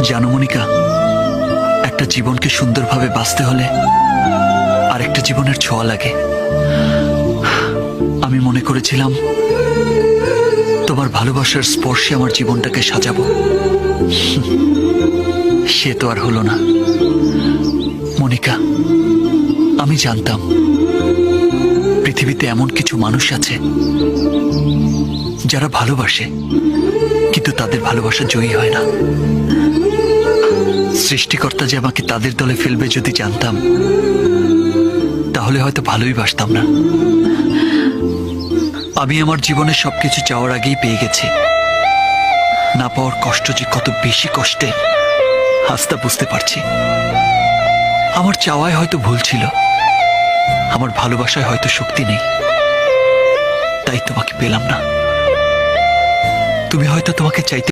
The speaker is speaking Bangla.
জানো মনিকা, একটা জীবনকে সুন্দরভাবে বাঁচতে হলে আর একটা জীবনের ছোঁয়া লাগে। আমি মনে করেছিলাম তোমার ভালোবাসার স্পর্শে আমার জীবনটাকে সাজাবো, সে তো আর হলো না। মনিকা, আমি জানতাম পৃথিবীতে এমন কিছু মানুষ আছে যারা ভালোবাসে, কিন্তু তাদের ভালোবাসা জয়ী হয় না। সৃষ্টিকর্তা যে আমাকে তাদের দলে ফেলবে যদি জানতাম, তাহলে হয়তো ভালোই বাসতাম না। আমি আমার জীবনের সবকিছু চাওয়ার আগেই পেয়ে গেছি। না পাওয়ার কষ্ট যে কত বেশি কষ্টে, আজ তা বুঝতে পারছি। আমার চাওয়ায় হয়তো ভুল ছিল, আমার ভালোবাসায় হয়তো শক্তি নেই, তাই তোমাকে পেলাম না। তুমি হয়তো তোমাকে চাইতে